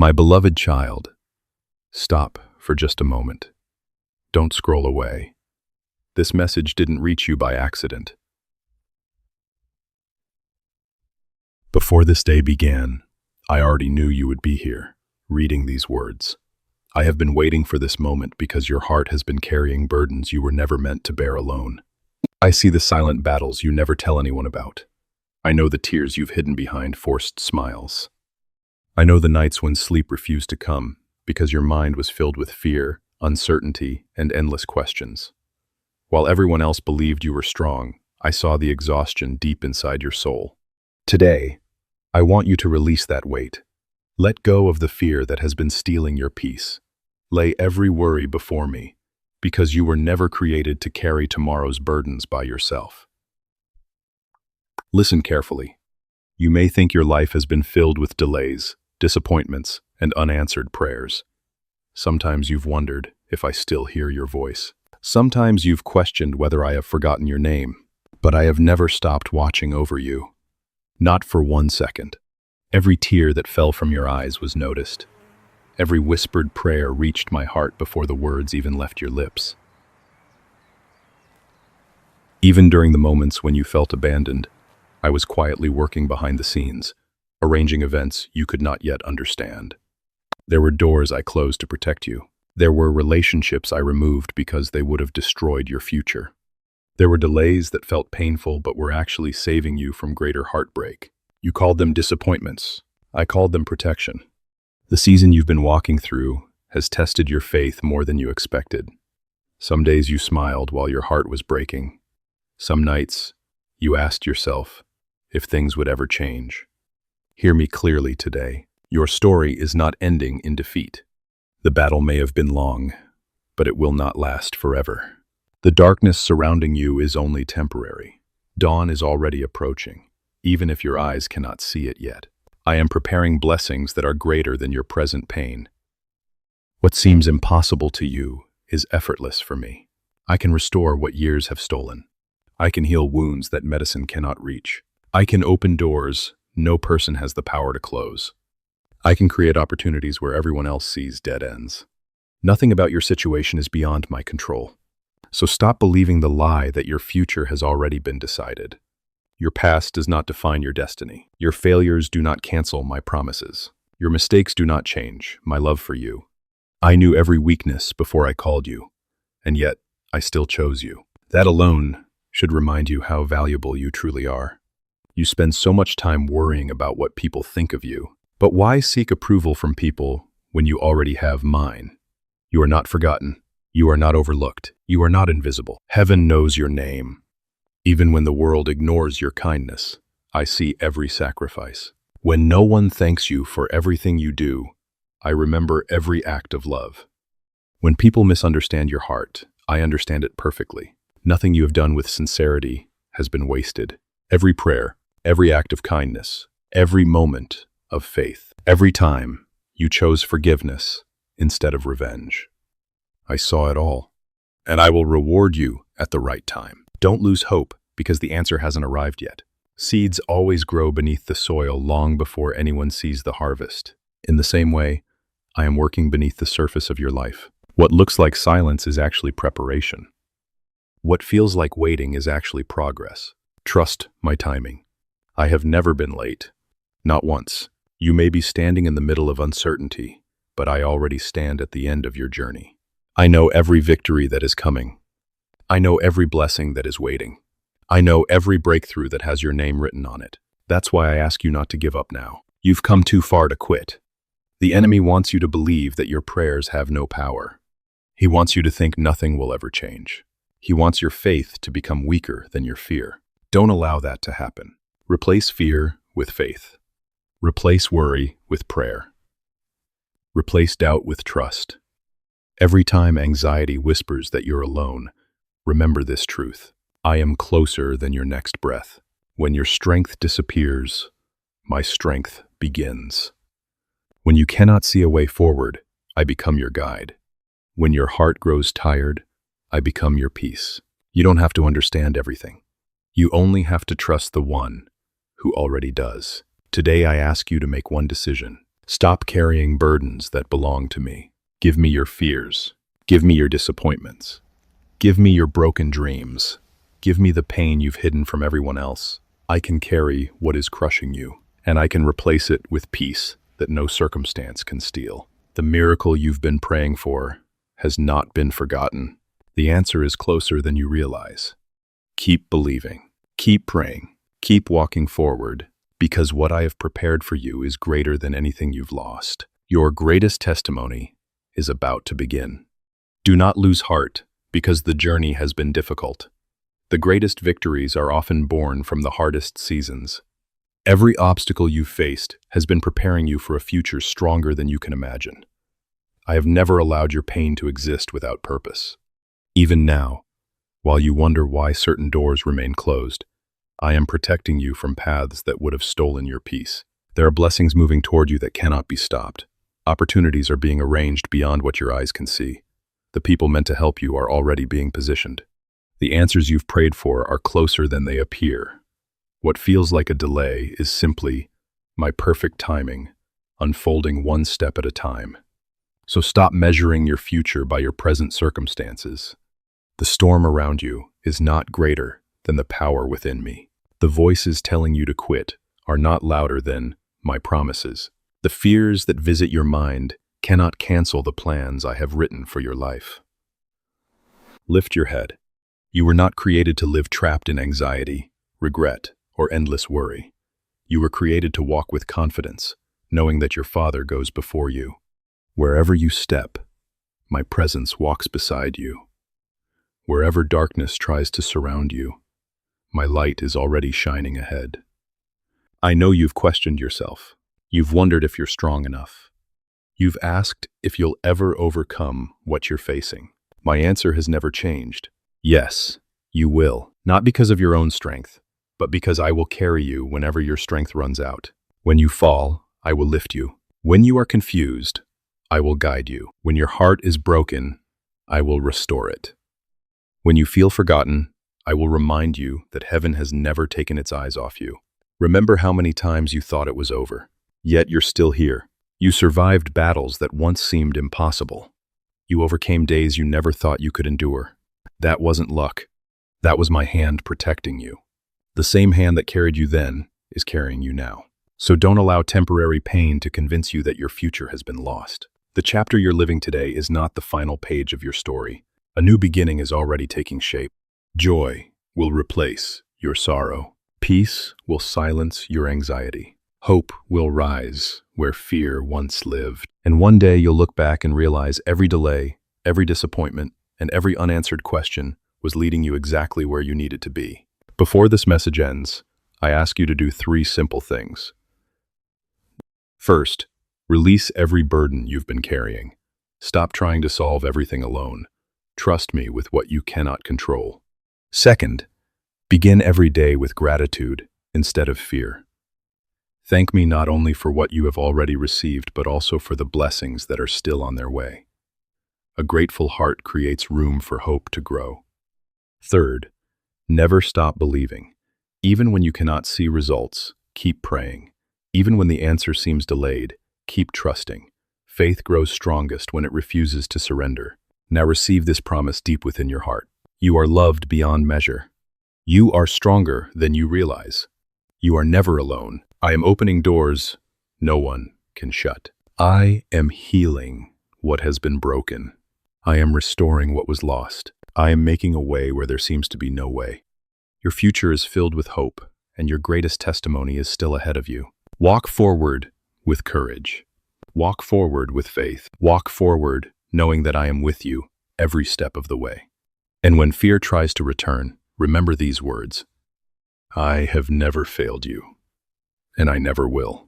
My beloved child, stop for just a moment. Don't scroll away. This message didn't reach you by accident. Before this day began, I already knew you would be here, reading these words. I have been waiting for this moment because your heart has been carrying burdens you were never meant to bear alone. I see the silent battles you never tell anyone about. I know the tears you've hidden behind forced smiles. I know the nights when sleep refused to come because your mind was filled with fear, uncertainty, and endless questions. While everyone else believed you were strong, I saw the exhaustion deep inside your soul. Today, I want you to release that weight. Let go of the fear that has been stealing your peace. Lay every worry before me, because you were never created to carry tomorrow's burdens by yourself. Listen carefully. You may think your life has been filled with delays, disappointments, and unanswered prayers. Sometimes you've wondered if I still hear your voice. Sometimes you've questioned whether I have forgotten your name, but I have never stopped watching over you. Not for 1 second. Every tear that fell from your eyes was noticed. Every whispered prayer reached my heart before the words even left your lips. Even during the moments when you felt abandoned, I was quietly working behind the scenes, arranging events you could not yet understand. There were doors I closed to protect you. There were relationships I removed because they would have destroyed your future. There were delays that felt painful but were actually saving you from greater heartbreak. You called them disappointments. I called them protection. The season you've been walking through has tested your faith more than you expected. Some days you smiled while your heart was breaking. Some nights, you asked yourself if things would ever change. Hear me clearly today. Your story is not ending in defeat. The battle may have been long, but it will not last forever. The darkness surrounding you is only temporary. Dawn is already approaching, even if your eyes cannot see it yet. I am preparing blessings that are greater than your present pain. What seems impossible to you is effortless for me. I can restore what years have stolen. I can heal wounds that medicine cannot reach. I can open doors no person has the power to close. I can create opportunities where everyone else sees dead ends. Nothing about your situation is beyond my control. So stop believing the lie that your future has already been decided. Your past does not define your destiny. Your failures do not cancel my promises. Your mistakes do not change my love for you. I knew every weakness before I called you, and yet I still chose you. That alone should remind you how valuable you truly are. You spend so much time worrying about what people think of you, but why seek approval from people when you already have mine? You are not forgotten. You are not overlooked. You are not invisible. Heaven knows your name. Even when the world ignores your kindness, I see every sacrifice. When no one thanks you for everything you do, I remember every act of love. When people misunderstand your heart, I understand it perfectly. Nothing you have done with sincerity has been wasted. Every prayer, every act of kindness, every moment of faith, every time you chose forgiveness instead of revenge. I saw it all, and I will reward you at the right time. Don't lose hope because the answer hasn't arrived yet. Seeds always grow beneath the soil long before anyone sees the harvest. In the same way, I am working beneath the surface of your life. What looks like silence is actually preparation. What feels like waiting is actually progress. Trust my timing. I have never been late. Not once. You may be standing in the middle of uncertainty, but I already stand at the end of your journey. I know every victory that is coming. I know every blessing that is waiting. I know every breakthrough that has your name written on it. That's why I ask you not to give up now. You've come too far to quit. The enemy wants you to believe that your prayers have no power. He wants you to think nothing will ever change. He wants your faith to become weaker than your fear. Don't allow that to happen. Replace fear with faith. Replace worry with prayer. Replace doubt with trust. Every time anxiety whispers that you're alone, remember this truth. I am closer than your next breath. When your strength disappears, my strength begins. When you cannot see a way forward, I become your guide. When your heart grows tired, I become your peace. You don't have to understand everything. You only have to trust the one who already does. Today I ask you to make one decision. Stop carrying burdens that belong to me. Give me your fears. Give me your disappointments. Give me your broken dreams. Give me the pain you've hidden from everyone else. I can carry what is crushing you, and I can replace it with peace that no circumstance can steal. The miracle you've been praying for has not been forgotten. The answer is closer than you realize. Keep believing. Keep praying. Keep walking forward, because what I have prepared for you is greater than anything you've lost. Your greatest testimony is about to begin. Do not lose heart, because the journey has been difficult. The greatest victories are often born from the hardest seasons. Every obstacle you've faced has been preparing you for a future stronger than you can imagine. I have never allowed your pain to exist without purpose. Even now, while you wonder why certain doors remain closed, I am protecting you from paths that would have stolen your peace. There are blessings moving toward you that cannot be stopped. Opportunities are being arranged beyond what your eyes can see. The people meant to help you are already being positioned. The answers you've prayed for are closer than they appear. What feels like a delay is simply my perfect timing, unfolding one step at a time. So stop measuring your future by your present circumstances. The storm around you is not greater than the power within me. The voices telling you to quit are not louder than my promises. The fears that visit your mind cannot cancel the plans I have written for your life. Lift your head. You were not created to live trapped in anxiety, regret, or endless worry. You were created to walk with confidence, knowing that your Father goes before you. Wherever you step, my presence walks beside you. Wherever darkness tries to surround you, my light is already shining ahead. I know you've questioned yourself. You've wondered if you're strong enough. You've asked if you'll ever overcome what you're facing. My answer has never changed. Yes, you will. Not because of your own strength, but because I will carry you whenever your strength runs out. When you fall, I will lift you. When you are confused, I will guide you. When your heart is broken, I will restore it. When you feel forgotten, I will remind you that heaven has never taken its eyes off you. Remember how many times you thought it was over, yet you're still here. You survived battles that once seemed impossible. You overcame days you never thought you could endure. That wasn't luck. That was my hand protecting you. The same hand that carried you then is carrying you now. So don't allow temporary pain to convince you that your future has been lost. The chapter you're living today is not the final page of your story. A new beginning is already taking shape. Joy will replace your sorrow. Peace will silence your anxiety. Hope will rise where fear once lived. And one day you'll look back and realize every delay, every disappointment, and every unanswered question was leading you exactly where you needed to be. Before this message ends, I ask you to do 3 simple things. First, release every burden you've been carrying. Stop trying to solve everything alone. Trust me with what you cannot control. Second, begin every day with gratitude instead of fear. Thank me not only for what you have already received, but also for the blessings that are still on their way. A grateful heart creates room for hope to grow. Third, never stop believing. Even when you cannot see results, keep praying. Even when the answer seems delayed, keep trusting. Faith grows strongest when it refuses to surrender. Now receive this promise deep within your heart. You are loved beyond measure. You are stronger than you realize. You are never alone. I am opening doors no one can shut. I am healing what has been broken. I am restoring what was lost. I am making a way where there seems to be no way. Your future is filled with hope, and your greatest testimony is still ahead of you. Walk forward with courage. Walk forward with faith. Walk forward knowing that I am with you every step of the way. And when fear tries to return, remember these words. I have never failed you, and I never will.